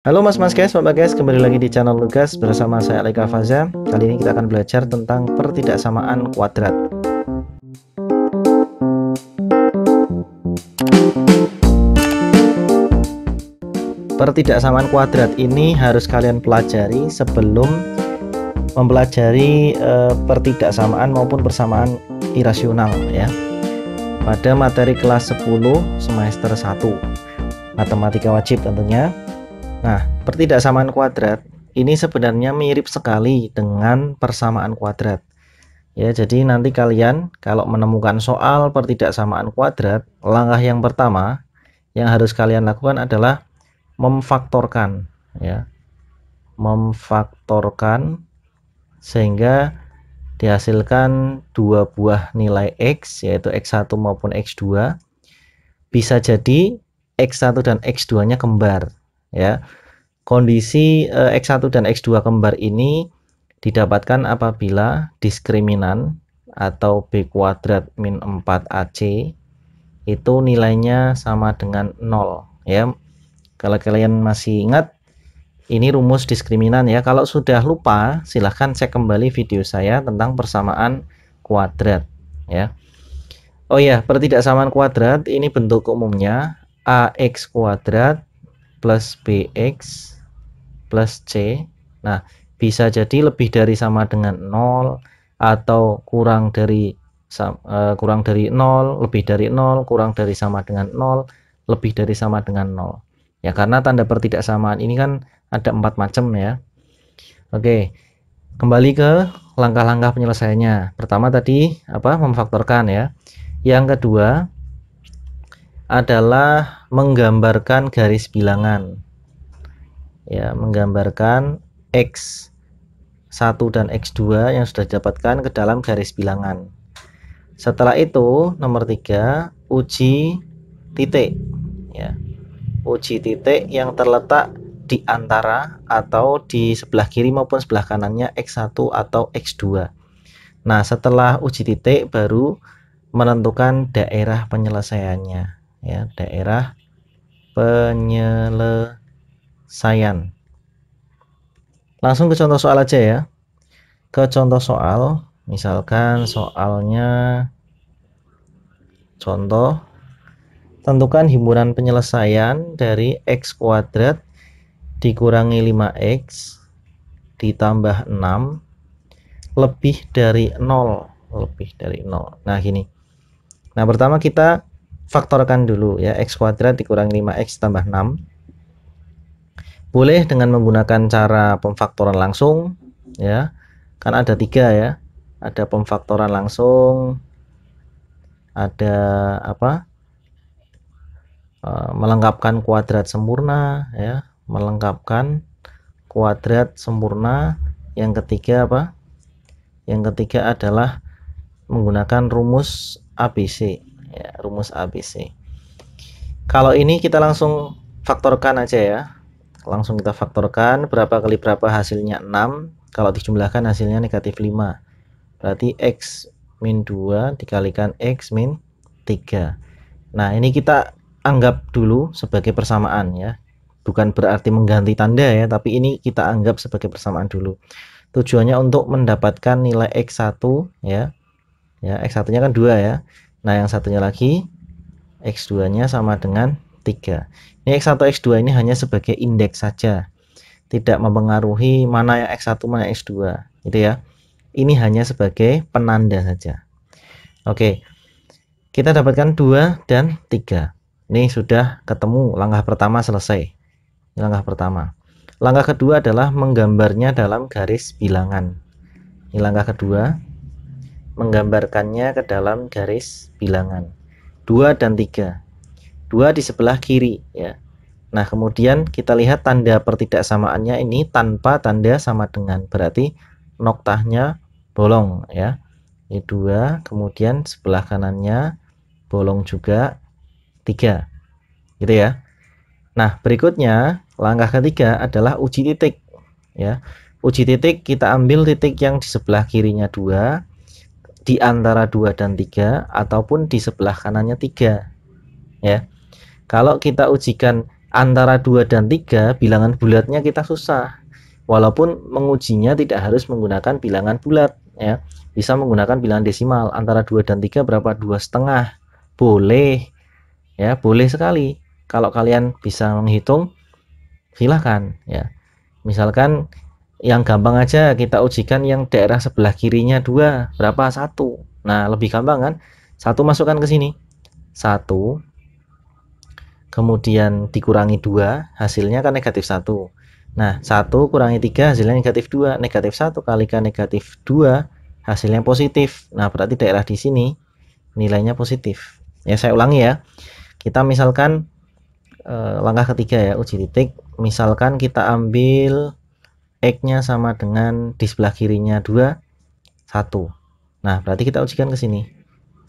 Halo mas guys, bapak guys, kembali lagi di channel Lugas bersama saya Alika Faza. Kali ini kita akan belajar tentang pertidaksamaan kuadrat. Pertidaksamaan kuadrat ini harus kalian pelajari sebelum mempelajari pertidaksamaan maupun persamaan irasional ya. Pada materi kelas 10 semester 1 matematika wajib tentunya. Nah, pertidaksamaan kuadrat ini sebenarnya mirip sekali dengan persamaan kuadrat. Ya, jadi nanti kalian kalau menemukan soal pertidaksamaan kuadrat, langkah yang pertama yang harus kalian lakukan adalah memfaktorkan ya. Memfaktorkan sehingga dihasilkan dua buah nilai X, yaitu X1 maupun X2. Bisa jadi X1 dan X2-nya kembar ya. Kondisi X1 dan X2 kembar ini didapatkan apabila diskriminan atau B kuadrat min 4AC itu nilainya sama dengan 0 ya. Kalau kalian masih ingat, ini rumus diskriminan ya. Kalau sudah lupa, silahkan cek kembali video saya tentang persamaan kuadrat ya. Oh ya, pertidaksamaan kuadrat ini bentuk umumnya AX kuadrat plus BX plus C. Nah, bisa jadi lebih dari sama dengan 0 atau kurang dari 0, lebih dari 0, kurang dari sama dengan 0, lebih dari sama dengan 0. Ya, karena tanda pertidaksamaan ini kan ada 4 macam ya. Oke, kembali ke langkah-langkah penyelesaiannya. Pertama tadi memfaktorkan ya. Yang kedua adalah menggambarkan garis bilangan. Ya, menggambarkan X1 dan X2 yang sudah didapatkan ke dalam garis bilangan. Setelah itu nomor 3, uji titik ya. Uji titik yang terletak di antara atau di sebelah kiri maupun sebelah kanannya X1 atau X2. Nah, setelah uji titik baru menentukan daerah penyelesaiannya ya, daerah penyelesaian. Langsung ke contoh soal aja ya. Ke contoh soal, misalkan soalnya contoh tentukan himpunan penyelesaian dari X kuadrat dikurangi 5X ditambah 6 lebih dari 0, lebih dari 0. Nah, gini. Nah, pertama kita faktorkan dulu ya, X kuadrat dikurangi 5X tambah 6. Boleh dengan menggunakan cara pemfaktoran langsung ya, kan ada 3 ya, ada pemfaktoran langsung, ada melengkapkan kuadrat sempurna ya, melengkapkan kuadrat sempurna. Yang ketiga yang ketiga adalah menggunakan rumus ABC ya, rumus ABC. Kalau ini kita langsung faktorkan aja ya, langsung kita faktorkan. Berapa kali berapa hasilnya 6, kalau dijumlahkan hasilnya negatif 5, berarti X min 2 dikalikan X min 3. Nah, ini kita anggap dulu sebagai persamaan ya, bukan berarti mengganti tanda ya, tapi ini kita anggap sebagai persamaan dulu. Tujuannya untuk mendapatkan nilai X1 ya, X1 nya kan 2 ya. Nah, yang satunya lagi X2 nya sama dengan 3. Ini X1 X2 ini hanya sebagai indeks saja, tidak mempengaruhi mana yang X1 mana yang X2 gitu ya. Ini hanya sebagai penanda saja. Oke, kita dapatkan 2 dan 3. Ini sudah ketemu, langkah pertama selesai. Ini langkah pertama. Langkah kedua adalah menggambarnya dalam garis bilangan. Ini langkah kedua, menggambarkannya ke dalam garis bilangan. 2 dan 3. 2 di sebelah kiri ya. Nah, kemudian kita lihat tanda pertidaksamaannya ini tanpa tanda sama dengan, berarti noktahnya bolong ya. Ini 2, kemudian sebelah kanannya bolong juga 3 gitu ya. Nah, berikutnya langkah ketiga adalah uji titik ya. Uji titik kita ambil titik yang di sebelah kirinya 2, di antara 2 dan 3, ataupun di sebelah kanannya 3 ya. Kalau kita ujikan antara 2 dan 3 bilangan bulatnya kita susah. Walaupun mengujinya tidak harus menggunakan bilangan bulat ya. Bisa menggunakan bilangan desimal. Antara 2 dan 3 berapa? 2,5. Boleh ya, boleh sekali. Kalau kalian bisa menghitung silahkan ya. Misalkan yang gampang aja kita ujikan yang daerah sebelah kirinya 2 berapa? 1. Nah, lebih gampang kan? 1 masukkan ke sini. 1 kemudian dikurangi 2 hasilnya kan negatif 1. Nah, 1 kurangi 3 hasilnya negatif 2. Negatif 1 kalikan negatif 2 hasilnya positif. Nah, berarti daerah di sini nilainya positif. Ya, saya ulangi ya. Kita misalkan langkah ketiga ya, uji titik. Misalkan kita ambil X-nya sama dengan di sebelah kirinya 2, 1. Nah, berarti kita ujikan ke sini.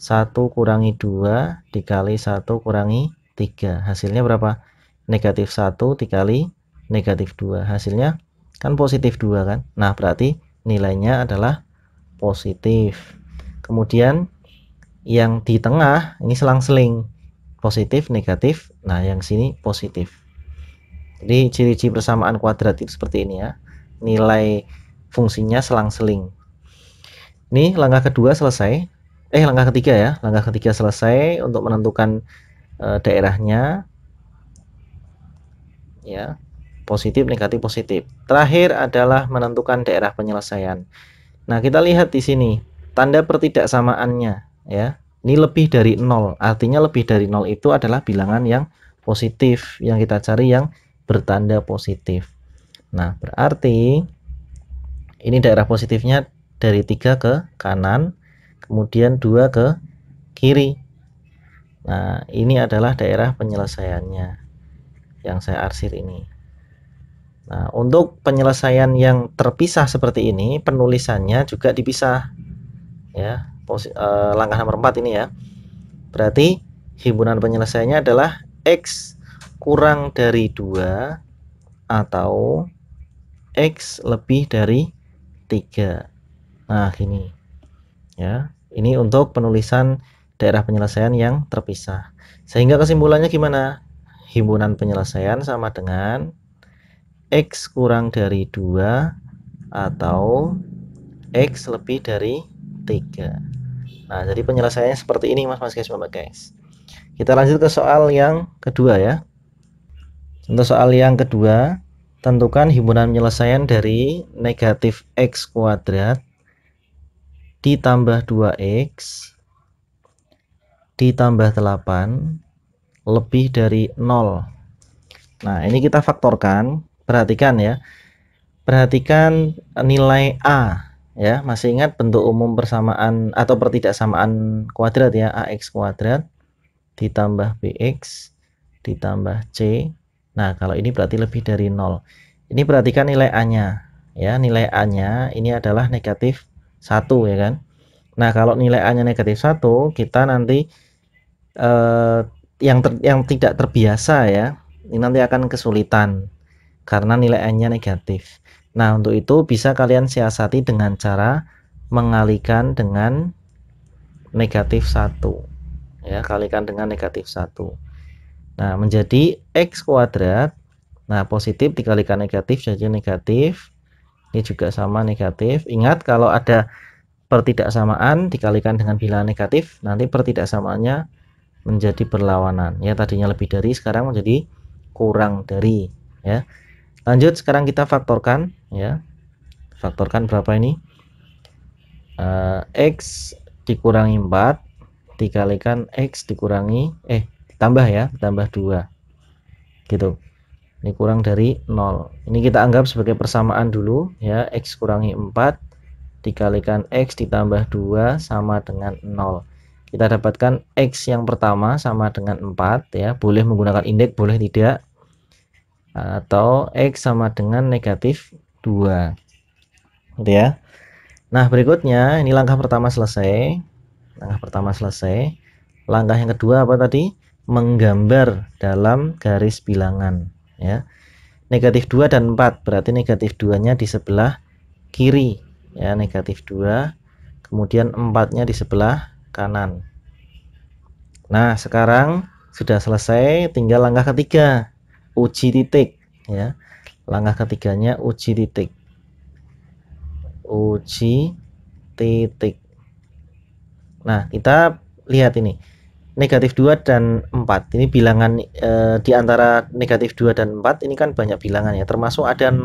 1 kurangi 2 dikali 1 kurangi 3. Hasilnya berapa? Negatif 1 dikali negatif 2. Hasilnya kan positif 2 kan? Nah, berarti nilainya adalah positif. Kemudian yang di tengah ini selang-seling. Positif, negatif. Nah, yang sini positif. Jadi ciri-ciri persamaan kuadrat itu seperti ini ya. Nilai fungsinya selang-seling. Ini langkah kedua selesai. Langkah ketiga ya. Langkah ketiga selesai untuk menentukan daerahnya. Ya. Positif, negatif, positif. Terakhir adalah menentukan daerah penyelesaian. Nah, kita lihat di sini tanda pertidaksamaannya ya. Ini lebih dari 0. Artinya lebih dari 0 itu adalah bilangan yang positif. Yang kita cari yang bertanda positif. Nah, berarti ini daerah positifnya dari 3 ke kanan, kemudian 2 ke kiri. Nah, ini adalah daerah penyelesaiannya yang saya arsir ini. Nah, untuk penyelesaian yang terpisah seperti ini, penulisannya juga dipisah. Ya, langkah nomor 4 ini ya. Berarti himpunan penyelesaiannya adalah X kurang dari 2 atau X lebih dari 3. Nah, gini. Ya, ini untuk penulisan daerah penyelesaian yang terpisah. Sehingga kesimpulannya gimana? Himpunan penyelesaian sama dengan X kurang dari 2 atau X lebih dari 3. Nah, jadi penyelesaiannya seperti ini mas guys, Bapak guys. Kita lanjut ke soal yang kedua ya. Untuk soal yang kedua, tentukan himpunan penyelesaian dari negatif X kuadrat ditambah 2X ditambah 8 lebih dari 0. Nah, ini kita faktorkan. Perhatikan ya. Perhatikan nilai A ya. Masih ingat bentuk umum persamaan atau pertidaksamaan kuadrat ya, AX kuadrat ditambah BX ditambah C. Nah, kalau ini berarti lebih dari 0. Ini perhatikan nilai A-nya ya. Nilai A-nya ini adalah negatif 1 ya kan. Nah, kalau nilai A-nya negatif 1, kita nanti yang tidak terbiasa ya, ini nanti akan kesulitan karena nilai A-nya negatif. Nah, untuk itu bisa kalian siasati dengan cara mengalikan dengan negatif 1 ya, kalikan dengan negatif 1. Nah, menjadi X kuadrat. Nah, positif dikalikan negatif jadi negatif. Ini juga sama negatif. Ingat kalau ada pertidaksamaan dikalikan dengan bilangan negatif, nanti pertidaksamaannya menjadi berlawanan ya. Tadinya lebih dari, sekarang menjadi kurang dari ya. Lanjut, sekarang kita faktorkan ya. Faktorkan berapa ini? X dikurangi 4 dikalikan X dikurangi ditambah ya, ditambah 2 gitu. Ini kurang dari 0. Ini kita anggap sebagai persamaan dulu ya. X kurangi 4 dikalikan X ditambah 2 sama dengan 0. Kita dapatkan X yang pertama sama dengan 4 ya. Boleh menggunakan indeks, boleh tidak. Atau X sama dengan negatif 2 gitu ya. Nah, berikutnya ini langkah pertama selesai. Langkah pertama selesai. Langkah yang kedua apa tadi? Menggambar dalam garis bilangan ya. Negatif 2 dan 4 berarti negatif 2 nya di sebelah kiri ya, negatif 2, kemudian 4 nya di sebelah kanan. Nah, sekarang sudah selesai, tinggal langkah ketiga. uji titik ya. Langkah ketiganya uji titik. Uji titik. Nah, kita lihat ini. Negatif 2 dan 4. Ini bilangan di antara negatif 2 dan 4 ini kan banyak bilangan ya, termasuk ada 0.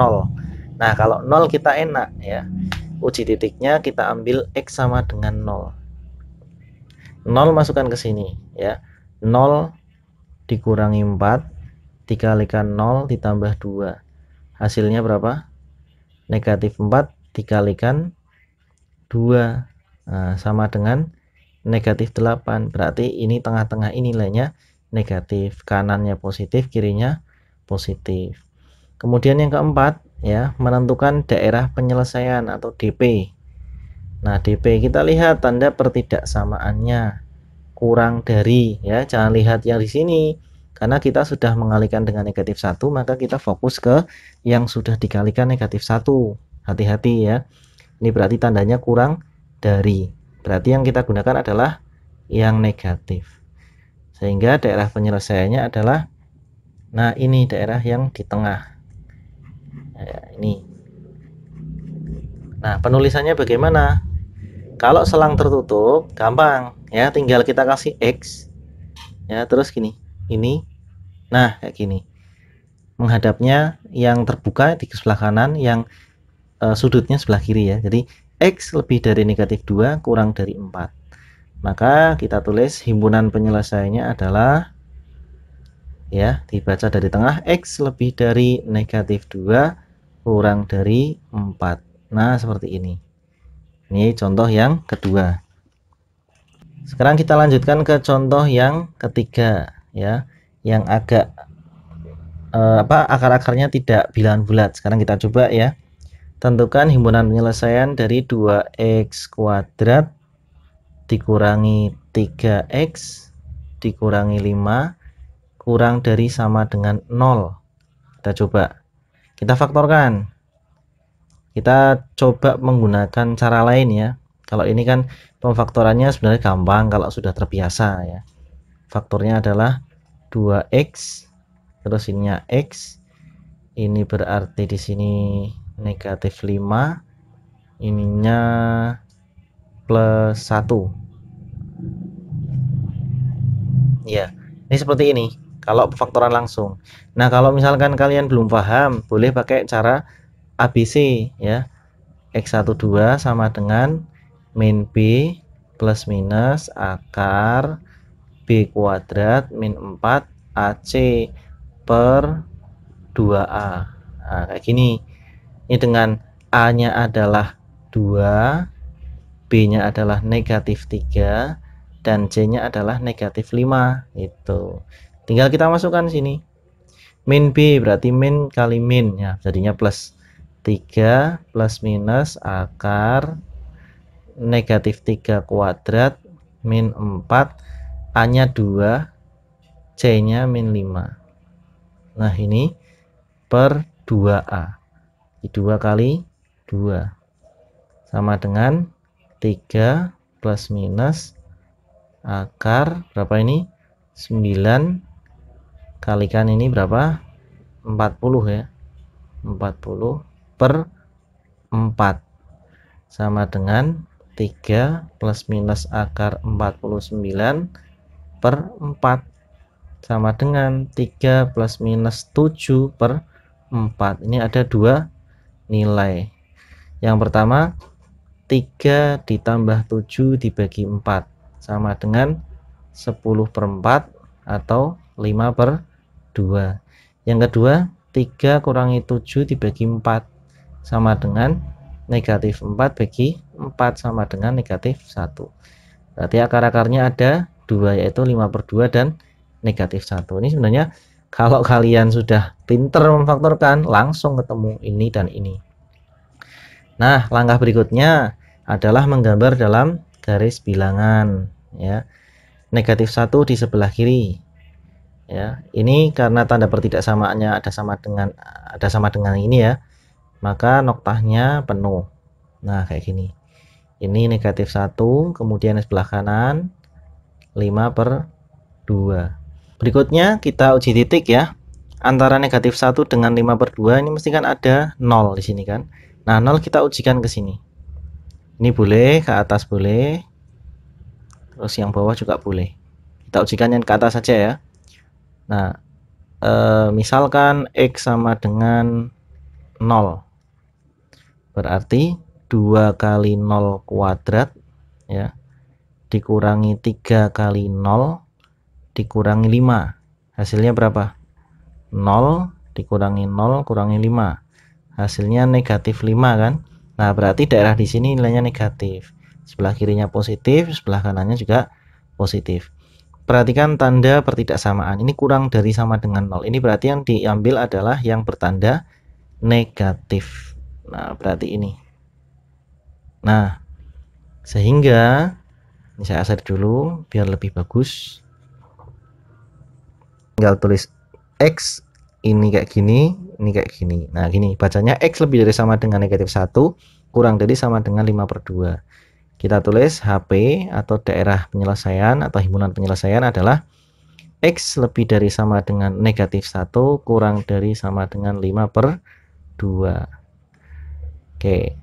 Nah, kalau 0 kita enak ya. Uji titiknya kita ambil X sama dengan 0. 0 masukkan ke sini ya. 0 dikurangi 4 dikalikan 0 ditambah 2. Hasilnya berapa? Negatif 4 dikalikan 2. Nah, sama dengan negatif 8. Berarti ini tengah-tengah ini nilainya negatif, kanannya positif, kirinya positif. Kemudian yang keempat ya, menentukan daerah penyelesaian atau DP. Nah, DP kita lihat tanda pertidaksamaannya kurang dari ya, jangan lihat yang di sini karena kita sudah mengalihkan dengan negatif 1, maka kita fokus ke yang sudah dikalikan negatif 1. Hati-hati ya. Ini berarti tandanya kurang dari. Berarti yang kita gunakan adalah yang negatif. Sehingga daerah penyelesaiannya adalah, nah ini daerah yang di tengah. Ya, ini. Nah, penulisannya bagaimana? Kalau selang tertutup, gampang ya, tinggal kita kasih X. Ya, terus gini. Ini. Nah, kayak gini. Menghadapnya yang terbuka di sebelah kanan, yang sudutnya sebelah kiri ya. Jadi X lebih dari negatif 2 kurang dari 4. Maka kita tulis himpunan penyelesaiannya adalah ya, dibaca dari tengah, X lebih dari negatif 2 kurang dari 4. Nah, seperti ini. Ini contoh yang kedua. Sekarang kita lanjutkan ke contoh yang ketiga ya, yang agak akar-akarnya tidak bilangan bulat. Sekarang kita coba ya. Tentukan himpunan penyelesaian dari 2x kuadrat dikurangi 3x dikurangi 5 kurang dari sama dengan 0. Kita coba. Kita faktorkan. Kita coba menggunakan cara lain ya. Kalau ini kan pemfaktorannya sebenarnya gampang kalau sudah terbiasa ya. Faktornya adalah 2x terus ininya x. Ini berarti di sini negatif 5, ininya plus 1 ya. Ini seperti ini kalau faktoran langsung. Nah, kalau misalkan kalian belum paham, boleh pakai cara ABC ya. X12 sama dengan min B plus minus akar B kuadrat min 4 AC per 2A. Nah, kayak gini. Ini dengan A nya adalah 2, B nya adalah negatif 3, dan C nya adalah negatif 5. Itu tinggal kita masukkan sini. Min B berarti min kali min ya, jadinya plus 3 plus minus akar negatif 3 kuadrat min 4, A nya 2, C nya min 5. Nah, ini per 2A. 2 kali 2 sama dengan 3 plus minus akar berapa ini? 9 kalikan ini berapa? 40 ya. 40 per 4 sama dengan 3 plus minus akar 49 per 4 sama dengan 3 plus minus 7 per 4. Ini ada dua nilai. Yang pertama 3 ditambah 7 dibagi 4 sama dengan 10 per 4 atau 5 per 2. Yang kedua 3 kurangi 7 dibagi 4 sama dengan negatif 4 bagi 4 sama dengan negatif 1. Berarti akar-akarnya ada 2, yaitu 5 per 2 dan negatif 1. Ini sebenarnya kalau kalian sudah pinter memfaktorkan, langsung ketemu ini dan ini. Nah, langkah berikutnya adalah menggambar dalam garis bilangan ya. Negatif 1 di sebelah kiri. Ya, ini karena tanda pertidaksamaannya ada sama dengan ini ya. Maka noktahnya penuh. Nah, kayak gini. Ini negatif 1, kemudian sebelah kanan 5 per 2. Berikutnya kita uji titik ya. antara negatif 1 dengan 5/2 ini mesti kan ada 0 di sini kan. Nah, 0 kita ujikan ke sini. Ini boleh, ke atas boleh. Terus yang bawah juga boleh. Kita ujikan yang ke atas saja ya. Nah, misalkan X sama dengan 0. Berarti 2 kali 0 kuadrat ya dikurangi 3 kali 0 dikurangi 5. Hasilnya berapa? 0 dikurangi 0 kurangi 5. Hasilnya negatif 5 kan? Nah, berarti daerah di sini nilainya negatif. Sebelah kirinya positif, sebelah kanannya juga positif. Perhatikan tanda pertidaksamaan. Ini kurang dari sama dengan 0. Ini berarti yang diambil adalah yang bertanda negatif. Nah, berarti ini. Nah, sehingga ini saya aset dulu biar lebih bagus. Tinggal tulis X ini kayak gini, ini kayak gini. Nah, gini bacanya X lebih dari sama dengan negatif 1 kurang dari sama dengan 5/2. Kita tulis HP atau daerah penyelesaian atau himpunan penyelesaian adalah X lebih dari sama dengan negatif 1 kurang dari sama dengan 5/2. Oke.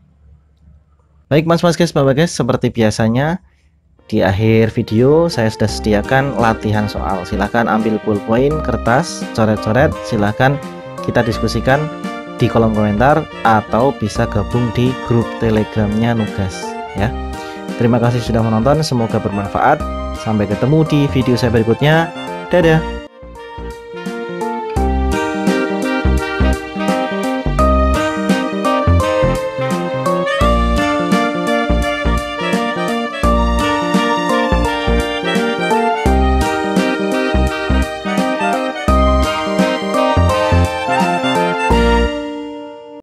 Baik mas guys, bapak guys, seperti biasanya di akhir video saya sudah sediakan latihan soal. Silahkan ambil ballpoint, kertas, coret-coret, silahkan kita diskusikan di kolom komentar atau bisa gabung di grup telegramnya Nugas ya. Terima kasih sudah menonton, semoga bermanfaat. Sampai ketemu di video saya berikutnya. Dadah.